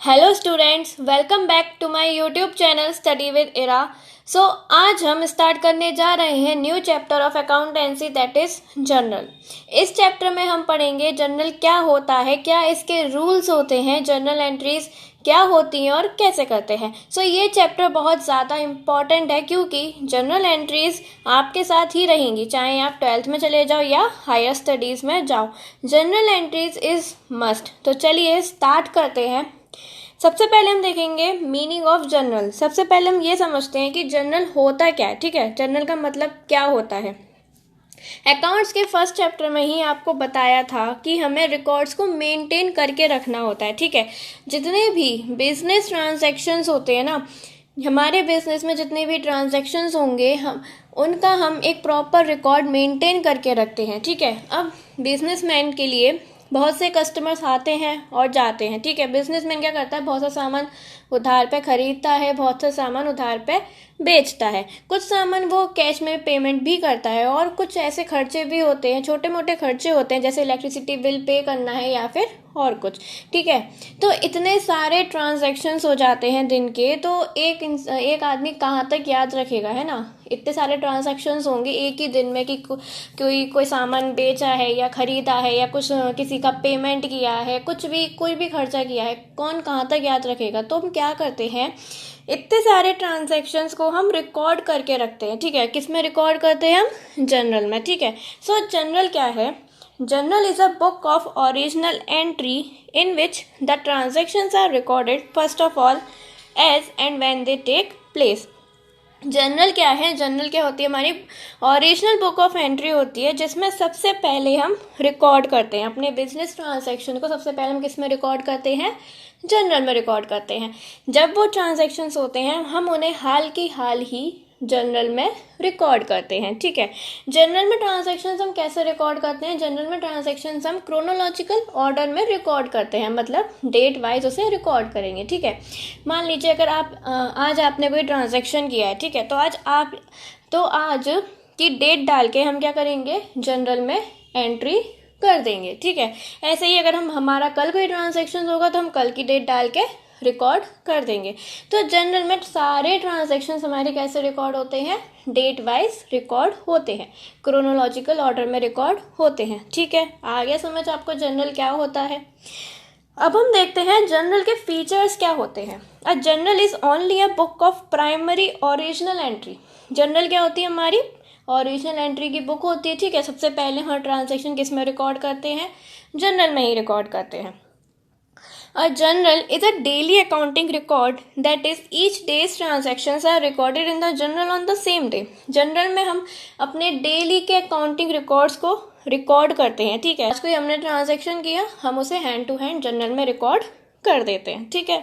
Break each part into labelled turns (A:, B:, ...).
A: Hello students, welcome back to my YouTube channel study with Ira. आज हम start करने जा रहे हैं new chapter of accountancy, that is journal. इस चैप्टर में हम पढ़ेंगे जर्नल क्या होता है, क्या इसके रूल्स होते हैं, जर्नल एंट्रीज क्या होती हैं और कैसे करते हैं। ये चैप्टर बहुत ज़्यादा इम्पॉर्टेंट है क्योंकि जर्नल एंट्रीज आपके साथ ही रहेंगी, चाहे आप 12th में चले जाओ या हायर स्टडीज़ में जाओ। Journal entries is must. तो चलिए स्टार्ट करते हैं। सबसे पहले हम देखेंगे मीनिंग ऑफ जर्नल। सबसे पहले हम ये समझते हैं कि जर्नल होता क्या है। ठीक है, जर्नल का मतलब क्या होता है। अकाउंट्स के फर्स्ट चैप्टर में ही आपको बताया था कि हमें रिकॉर्ड्स को मेंटेन करके रखना होता है। ठीक है, जितने भी बिजनेस ट्रांजैक्शंस होते हैं ना, हमारे बिजनेस में जितने भी ट्रांजैक्शंस होंगे हम एक प्रॉपर रिकॉर्ड मेंटेन करके रखते हैं। ठीक है, अब बिजनेसमैन के लिए बहुत से कस्टमर्स आते हैं और जाते हैं। ठीक है, बिजनेसमैन क्या करता है, बहुत सा सामान उधार पे खरीदता है, बहुत सा सामान उधार पे बेचता है, कुछ सामान वो कैश में पेमेंट भी करता है और कुछ ऐसे खर्चे भी होते हैं, छोटे मोटे खर्चे होते हैं, जैसे इलेक्ट्रिसिटी बिल पे करना है या फिर और कुछ। ठीक है, तो इतने सारे ट्रांजैक्शंस हो जाते हैं दिन के, तो एक आदमी कहाँ तक याद रखेगा, है ना। इतने सारे ट्रांजैक्शंस होंगे एक ही दिन में कि कोई सामान बेचा है या खरीदा है या कुछ किसी का पेमेंट किया है, कुछ भी कोई भी खर्चा किया है, कौन कहाँ तक याद रखेगा। तो हम क्या करते हैं, इतने सारे ट्रांजैक्शंस को हम रिकॉर्ड करके रखते हैं। ठीक है, किस में रिकॉर्ड करते हैं हम, जर्नल में। ठीक है, जर्नल क्या है, journal is a book of original entry in which the transactions are recorded first of all as and when they take place. Journal क्या है, जर्नल क्या होती है, हमारी ओरिजिनल बुक ऑफ एंट्री होती है जिसमें सबसे पहले हम रिकॉर्ड करते हैं अपने बिजनेस ट्रांजैक्शन को। सबसे पहले हम किस में रिकॉर्ड करते हैं, जर्नल में रिकॉर्ड करते हैं। जब वो ट्रांजैक्शंस होते हैं हम उन्हें हाल ही जर्नल में रिकॉर्ड करते हैं। ठीक है, जर्नल में ट्रांजैक्शंस हम कैसे रिकॉर्ड करते हैं, जर्नल में ट्रांजैक्शंस हम क्रोनोलॉजिकल ऑर्डर में रिकॉर्ड करते हैं, मतलब डेट वाइज उसे रिकॉर्ड करेंगे। ठीक है, मान लीजिए अगर आज आपने कोई ट्रांजैक्शन किया है, ठीक है, तो आज की डेट डाल के हम क्या करेंगे, जर्नल में एंट्री कर देंगे। ठीक है, ऐसे ही अगर हमारा कल कोई ट्रांजैक्शन होगा तो हम कल की डेट डाल के रिकॉर्ड कर देंगे। तो जनरल में सारे ट्रांजैक्शंस हमारे कैसे रिकॉर्ड होते हैं, डेट वाइज रिकॉर्ड होते हैं, क्रोनोलॉजिकल ऑर्डर में रिकॉर्ड होते हैं। ठीक है, आ गया समझ आपको जर्नल क्या होता है। अब हम देखते हैं जर्नल के फीचर्स क्या होते हैं। A journal is only a book of primary original entry. Journal क्या होती है, हमारी ओरिजिनल एंट्री की बुक होती है। ठीक है, सबसे पहले हम ट्रांजैक्शन किस में रिकॉर्ड करते हैं, जर्नल में ही रिकॉर्ड करते हैं। A journal is a daily accounting record, that is each day's transactions are recorded in the journal on the same day. Journal में हम अपने डेली के अकाउंटिंग रिकॉर्ड्स को रिकॉर्ड करते हैं। ठीक है, आज कोई हमने ट्रांजैक्शन किया, हम उसे हैंड टू हैंड जर्नल में रिकॉर्ड कर देते हैं। ठीक है,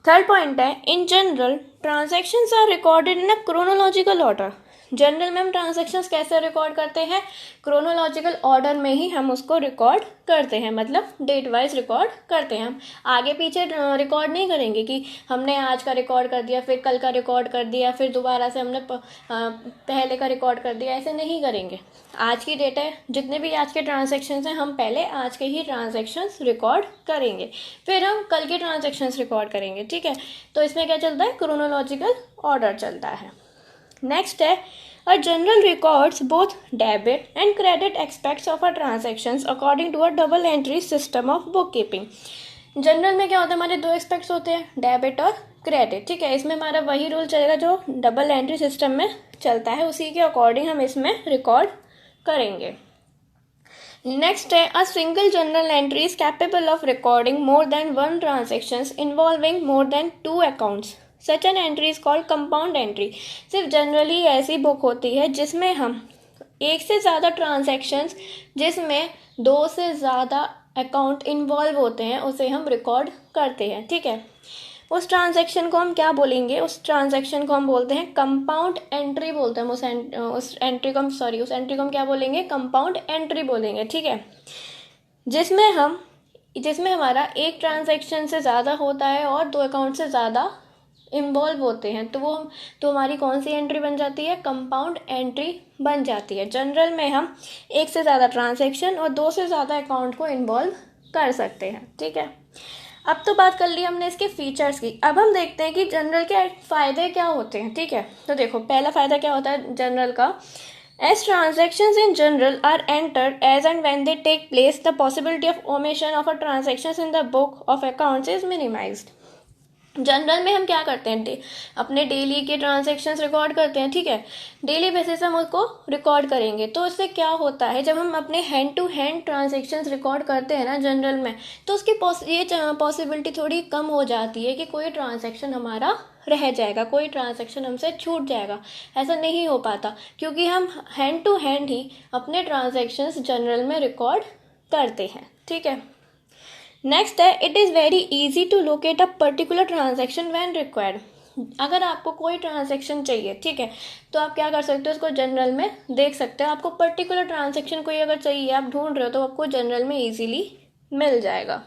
A: थर्ड पॉइंट है, in journal transactions are recorded in a chronological order. Journal में हम ट्रांजैक्शंस कैसे रिकॉर्ड करते हैं, क्रोनोलॉजिकल ऑर्डर में ही हम उसको रिकॉर्ड करते हैं, मतलब डेट वाइज रिकॉर्ड करते हैं। हम आगे पीछे रिकॉर्ड नहीं करेंगे कि हमने आज का रिकॉर्ड कर दिया, फिर कल का रिकॉर्ड कर दिया, फिर दोबारा से हमने पहले का रिकॉर्ड कर दिया, ऐसे नहीं करेंगे। आज की डेट है, जितने भी आज के ट्रांजैक्शंस हैं हम पहले आज के ही ट्रांजैक्शंस रिकॉर्ड करेंगे, फिर हम कल के ट्रांजैक्शंस रिकॉर्ड करेंगे। ठीक है, तो इसमें क्या चलता है, क्रोनोलॉजिकल ऑर्डर चलता है। नेक्स्ट है, a journal records both debit and credit aspects of a transactions according to a double entry system of book keeping. Journal में क्या होता है, हमारे दो एस्पेक्ट्स होते हैं, डेबिट और क्रेडिट। ठीक है, इसमें हमारा वही रूल चलेगा जो डबल एंट्री सिस्टम में चलता है, उसी के अकॉर्डिंग हम इसमें रिकॉर्ड करेंगे। नेक्स्ट है, a single journal entry is capable of recording more than one transactions involving more than two accounts. Such an entry is called compound entry. सिर्फ जनरली ऐसी बुक होती है जिसमें हम एक से ज़्यादा ट्रांजैक्शंस, जिसमें दो से ज़्यादा अकाउंट इन्वॉल्व होते हैं, उसे हम रिकॉर्ड करते हैं। ठीक है, उस ट्रांजैक्शन को हम क्या बोलेंगे, उस ट्रांजैक्शन को हम बोलते हैं कंपाउंड एंट्री बोलते हैं। उस एंट्री को हम क्या बोलेंगे, कंपाउंड एंट्री बोलेंगे। ठीक है, जिसमें हमारा एक ट्रांजैक्शन से ज़्यादा होता है और दो अकाउंट से ज़्यादा इन्वॉल्व होते हैं, तो हमारी कौन सी एंट्री बन जाती है, कंपाउंड एंट्री बन जाती है। जनरल में हम एक से ज़्यादा ट्रांजैक्शन और दो से ज़्यादा अकाउंट को इन्वॉल्व कर सकते हैं। ठीक है, अब तो बात कर ली हमने इसके फीचर्स की, अब हम देखते हैं कि जनरल के फ़ायदे क्या होते हैं। ठीक है, तो देखो पहला फ़ायदा क्या होता है जनरल का। As transactions in journal are entered as and when they take place, the possibility of omission of a transactions in the book of accounts is minimized. Journal में हम क्या करते हैं, अपने डेली के ट्रांजैक्शंस रिकॉर्ड करते हैं। ठीक है, डेली बेसिस हम उसको रिकॉर्ड करेंगे, तो उससे क्या होता है, जब हम अपने hand to hand transactions record करते हैं ना जनरल में, तो उसकी ये पॉसिबिलिटी थोड़ी कम हो जाती है कि कोई ट्रांजैक्शन हमारा रह जाएगा, कोई ट्रांजैक्शन हमसे छूट जाएगा। ऐसा नहीं हो पाता क्योंकि हम हैंड टू हैंड ही अपने ट्रांजैक्शंस जनरल में रिकॉर्ड करते हैं। ठीक है, नेक्स्ट है, it is very easy to locate a particular transaction when required. अगर आपको कोई ट्रांजैक्शन चाहिए, ठीक है, तो आप क्या कर सकते हो, उसको जनरल में देख सकते हो। आपको पर्टिकुलर ट्रांजैक्शन कोई अगर चाहिए, आप ढूंढ रहे हो, तो आपको जनरल में इजीली मिल जाएगा।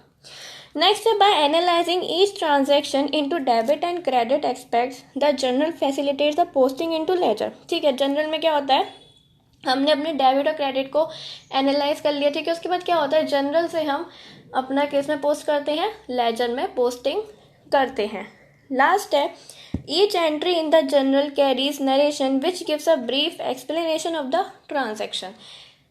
A: नेक्स्ट है, by analysing each transaction into debit and credit aspects the journal facilitates the posting into ledger. ठीक है, जनरल में क्या होता है, हमने अपने डेबिट और क्रेडिट को एनालाइज कर लिया। ठीक है, उसके बाद क्या होता है, जनरल से हम अपना केस में पोस्ट करते हैं, लेजर में पोस्टिंग करते हैं। लास्ट है, each entry in the general carries narration which gives a brief explanation of the transaction.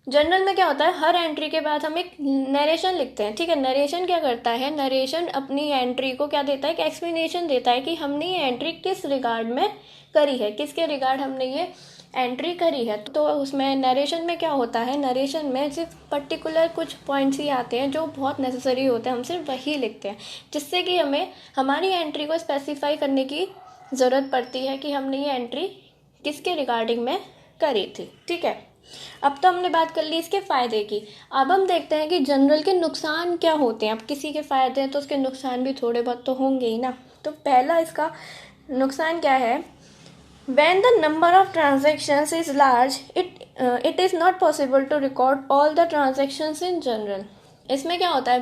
A: General में क्या होता है, हर एंट्री के बाद हम एक नरेशन लिखते हैं। ठीक है, नरेशन क्या करता है, नरेशन अपनी एंट्री को क्या देता है, एक एक्सप्लेनेशन देता है कि हमने ये एंट्री किस रिगार्ड में करी है, किसके रिगार्ड हमने ये एंट्री करी है। तो उसमें नरेशन में क्या होता है, नरेशन में सिर्फ पर्टिकुलर कुछ पॉइंट्स ही आते हैं जो बहुत नेसेसरी होते हैं, हम सिर्फ वही लिखते हैं, जिससे कि हमें हमारी एंट्री को स्पेसिफाई करने की ज़रूरत पड़ती है कि हमने ये एंट्री किसके रिगार्डिंग में करी थी। ठीक है, अब तो हमने बात कर ली इसके फ़ायदे की, अब हम देखते हैं कि जनरल के नुकसान क्या होते हैं। अब किसी के फ़ायदे हैं तो उसके नुकसान भी थोड़े बहुत तो होंगे ही ना। तो पहला इसका नुकसान क्या है, when the number of transactions is large, it is not possible to record all the transactions in general। इसमें क्या होता है,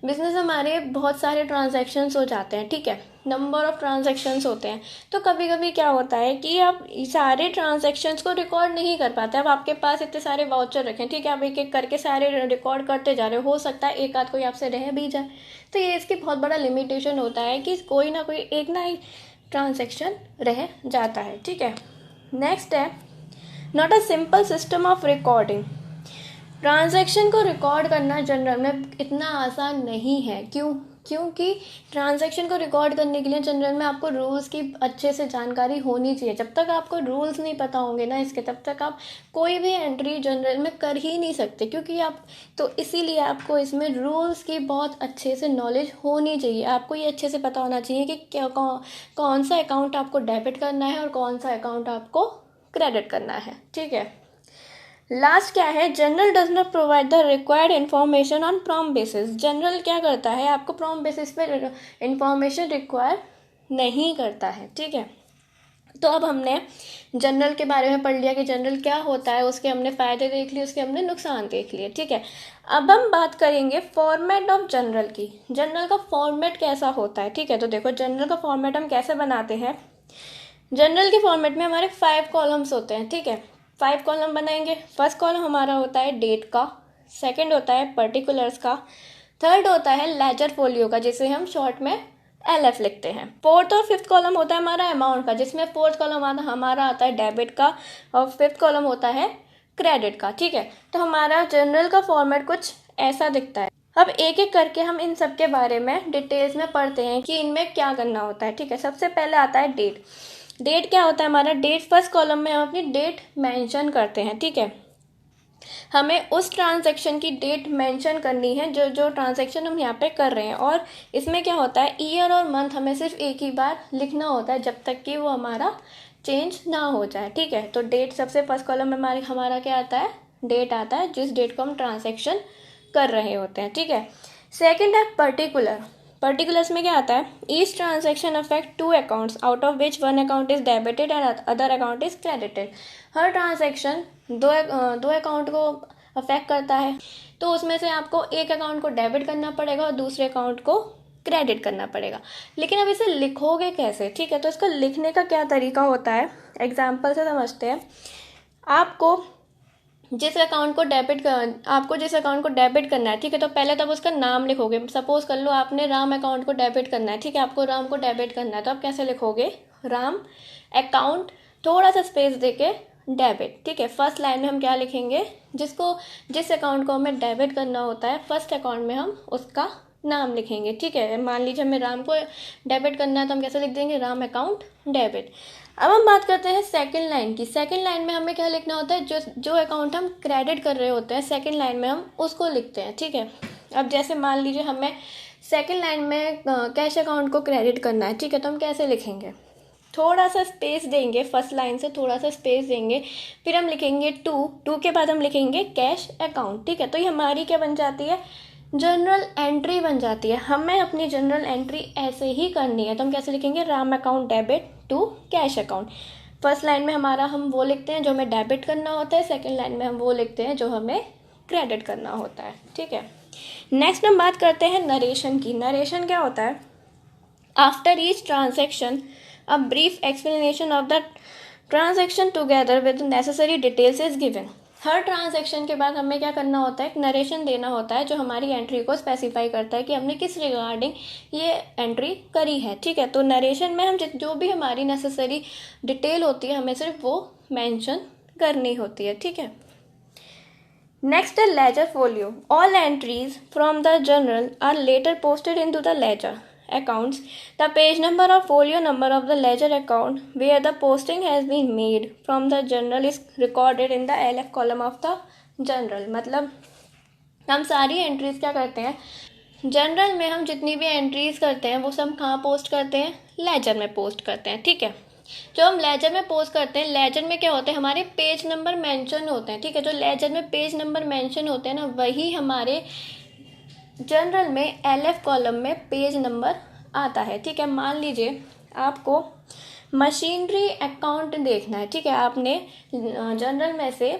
A: बिजनेस हमारे बहुत सारे ट्रांजैक्शंस हो जाते हैं। ठीक है, नंबर ऑफ ट्रांजैक्शंस होते हैं, तो कभी कभी क्या होता है कि आप सारे ट्रांजैक्शंस को रिकॉर्ड नहीं कर पाते। अब आपके पास इतने सारे वाउचर रखें, ठीक है, आप एक एक करके सारे रिकॉर्ड करते जा रहे हो सकता है एक आध कोई आपसे रह भी जाए। तो ये इसकी बहुत बड़ा लिमिटेशन होता है कि कोई ना कोई एक ना ही ट्रांजैक्शन रह जाता है। ठीक है, नेक्स्ट है, not a simple system of recording. Transaction को रिकॉर्ड करना जनरल में इतना आसान नहीं है। क्योंकि ट्रांजैक्शन को रिकॉर्ड करने के लिए जनरल में आपको रूल्स की अच्छे से जानकारी होनी चाहिए। जब तक आपको रूल्स नहीं पता होंगे ना इसके, तब तक आप कोई भी एंट्री जनरल में कर ही नहीं सकते, क्योंकि आप तो इसीलिए आपको इसमें रूल्स की बहुत अच्छे से नॉलेज होनी चाहिए। आपको ये अच्छे से पता होना चाहिए कि क्या कौन सा अकाउंट आपको डेबिट करना है और कौन सा अकाउंट आपको क्रेडिट करना है। ठीक है, लास्ट क्या है, general does not provide the required information on prompt basis. General क्या करता है, आपको प्रॉम्प्ट बेसिस पे इन्फॉर्मेशन रिक्वायर नहीं करता है। ठीक है, तो अब हमने जनरल के बारे में पढ़ लिया कि जनरल क्या होता है, उसके हमने फ़ायदे देख लिए, उसके हमने नुकसान देख लिए। ठीक है, अब हम बात करेंगे फॉर्मेट ऑफ जनरल की। जनरल का फॉर्मेट कैसा होता है। ठीक है, तो देखो जनरल का फॉर्मेट हम कैसे बनाते हैं। जनरल के फॉर्मेट में हमारे 5 कॉलम्स होते हैं। ठीक है, 5 कॉलम बनाएंगे। फर्स्ट कॉलम हमारा होता है डेट का, सेकंड होता है पर्टिकुलर्स का, थर्ड होता है लेजर फोलियो का, जिसे हम शॉर्ट में LF लिखते हैं। फोर्थ और फिफ्थ कॉलम होता है हमारा अमाउंट का, जिसमें फोर्थ कॉलम हमारा आता है डेबिट का और फिफ्थ कॉलम होता है क्रेडिट का। ठीक है, तो हमारा जनरल का फॉर्मेट कुछ ऐसा दिखता है। अब एक एक करके हम इन सब के बारे में डिटेल्स में पढ़ते हैं कि इनमें क्या करना होता है। ठीक है, सबसे पहले आता है डेट। डेट क्या होता है हमारा, डेट फर्स्ट कॉलम में हम अपनी डेट मेंशन करते हैं। ठीक है, हमें उस ट्रांजैक्शन की डेट मेंशन करनी है जो ट्रांजैक्शन हम यहाँ पे कर रहे हैं। और इसमें क्या होता है, ईयर और मंथ हमें सिर्फ एक ही बार लिखना होता है, जब तक कि वो हमारा चेंज ना हो जाए। ठीक है, तो डेट सबसे फर्स्ट कॉलम में हमारा क्या आता है, डेट आता है, जिस डेट को हम ट्रांजैक्शन कर रहे होते हैं। ठीक है, सेकेंड है पर्टिकुलर। पर्टिकुलर्स में क्या आता है, each transaction affect 2 accounts out of which 1 account is debited and other account is credited. Her transaction दो अकाउंट को अफेक्ट करता है, तो उसमें से आपको एक अकाउंट को डेबिट करना पड़ेगा और दूसरे अकाउंट को क्रेडिट करना पड़ेगा। लेकिन अब इसे लिखोगे कैसे। ठीक है, तो इसका लिखने का क्या तरीका होता है, एग्जाम्पल से समझते हैं। आपको जिस अकाउंट को आपको जिस अकाउंट को डेबिट करना है, ठीक है, तो पहले तो आप उसका नाम लिखोगे। सपोज कर लो आपने राम अकाउंट को डेबिट करना है, ठीक है, आपको राम को डेबिट करना है, तो आप कैसे लिखोगे, राम अकाउंट थोड़ा सा स्पेस देके डेबिट, ठीक है। फर्स्ट लाइन में हम क्या लिखेंगे, जिस अकाउंट को हमें डेबिट करना होता है फर्स्ट अकाउंट में हम उसका नाम लिखेंगे, ठीक है। मान लीजिए हमें राम को डेबिट करना है तो हम कैसे लिख देंगे, राम अकाउंट डेबिट। अब हम बात करते हैं सेकंड लाइन की। सेकंड लाइन में हमें क्या लिखना होता है, जो अकाउंट हम क्रेडिट कर रहे होते हैं सेकंड लाइन में हम उसको लिखते हैं, ठीक है। अब जैसे मान लीजिए हमें सेकंड लाइन में कैश अकाउंट को क्रेडिट करना है, ठीक है, तो हम कैसे लिखेंगे, थोड़ा सा स्पेस देंगे, फर्स्ट लाइन से थोड़ा सा स्पेस देंगे, फिर हम लिखेंगे टू के बाद हम लिखेंगे कैश अकाउंट, ठीक है। तो ये हमारी क्या बन जाती है, जर्नल एंट्री बन जाती है। हमें अपनी जर्नल एंट्री ऐसे ही करनी है, तो हम कैसे लिखेंगे, Ram account debit to cash account. First line में हमारा हम वो लिखते हैं जो हमें डेबिट करना होता है, सेकंड लाइन में हम वो लिखते हैं जो हमें क्रेडिट करना होता है, ठीक है। नेक्स्ट हम बात करते हैं नरेशन की। नरेशन क्या होता है, after each transaction a brief explanation of the transaction together with necessary details is given. Her transaction के बाद हमें क्या करना होता है, एक नरेशन देना होता है जो हमारी एंट्री को स्पेसिफाई करता है कि हमने किस रिगार्डिंग ये एंट्री करी है, ठीक है। तो नरेशन में हम जो भी हमारी नेसेसरी डिटेल होती है हमें सिर्फ वो मेंशन करनी होती है, ठीक है। नेक्स्ट है ledger folio. All entries from the journal are later posted into the ledger accounts. The page number or folio number of the ledger account where the posting has been made from the journal is recorded in the LF column of the journal। मतलब हम सारी entries क्या करते हैं, journal में हम जितनी भी एंट्रीज करते हैं वो सब कहाँ पोस्ट करते हैं, लेजर में पोस्ट करते हैं, ठीक है। जो हम लेजर में पोस्ट करते हैं, लेजर में क्या होते हैं, हमारे पेज नंबर मेंशन होते हैं, ठीक है। जो लेजर में पेज नंबर मेंशन होते हैं ना, वही हमारे जनरल में LF कॉलम में पेज नंबर आता है, ठीक है। मान लीजिए आपको मशीनरी अकाउंट देखना है, ठीक है, आपने जनरल में से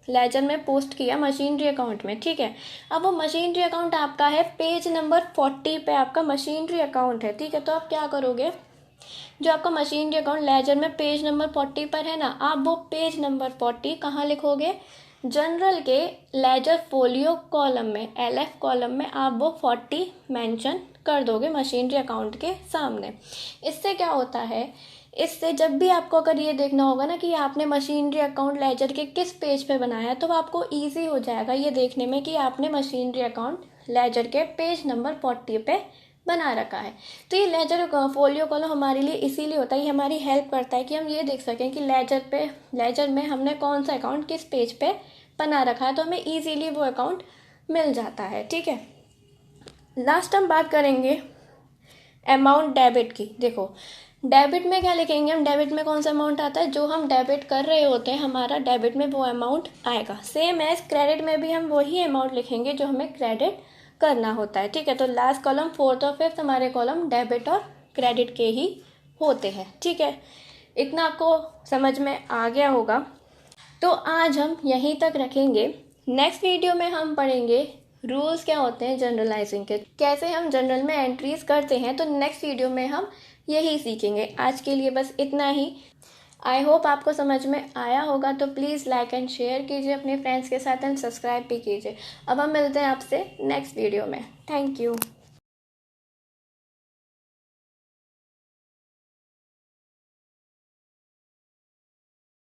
A: लेजर में पोस्ट किया मशीनरी अकाउंट में, ठीक है। अब वो मशीनरी अकाउंट आपका है पेज नंबर 40 पे आपका मशीनरी अकाउंट है, ठीक है। तो आप क्या करोगे, जो आपका मशीनरी अकाउंट लेजर में पेज नंबर 40 पर है ना, आप वो पेज नंबर 40 कहाँ लिखोगे, जनरल के लेजर फोलियो कॉलम में LF कॉलम में आप वो 40 मेंशन कर दोगे मशीनरी अकाउंट के सामने। इससे क्या होता है, इससे जब भी आपको अगर ये देखना होगा ना कि आपने मशीनरी अकाउंट लेजर के किस पेज पे बनाया है, तो आपको ईजी हो जाएगा ये देखने में कि आपने मशीनरी अकाउंट लेजर के पेज नंबर 40 पे बना रखा है। तो ये लेजर फोलियो कॉलम हमारे लिए इसीलिए होता है, ये हमारी हेल्प करता है कि हम ये देख सकें कि लेजर में हमने कौन सा अकाउंट किस पेज पे बना रखा है, तो हमें इजीली वो अकाउंट मिल जाता है, ठीक है। लास्ट हम बात करेंगे अमाउंट डेबिट की। देखो डेबिट में क्या लिखेंगे हम, डेबिट में कौन सा अमाउंट आता है, जो हम डेबिट कर रहे होते हैं हमारा डेबिट में वो अमाउंट आएगा। सेम एज क्रेडिट में भी हम वही अमाउंट लिखेंगे जो हमें क्रेडिट करना होता है, ठीक है। तो लास्ट कॉलम, फोर्थ और फिफ्थ हमारे कॉलम डेबिट और क्रेडिट के ही होते हैं, ठीक है। इतना आपको समझ में आ गया होगा, तो आज हम यहीं तक रखेंगे। नेक्स्ट वीडियो में हम पढ़ेंगे रूल्स क्या होते हैं जनरलाइजिंग के, कैसे हम जनरल में एंट्रीज करते हैं। तो नेक्स्ट वीडियो में हम यही सीखेंगे। आज के लिए बस इतना ही। आई होप आपको समझ में आया होगा, तो प्लीज़ लाइक एंड शेयर कीजिए अपने फ्रेंड्स के साथ एंड सब्सक्राइब भी कीजिए। अब हम मिलते हैं आपसे नेक्स्ट वीडियो में। Thank you.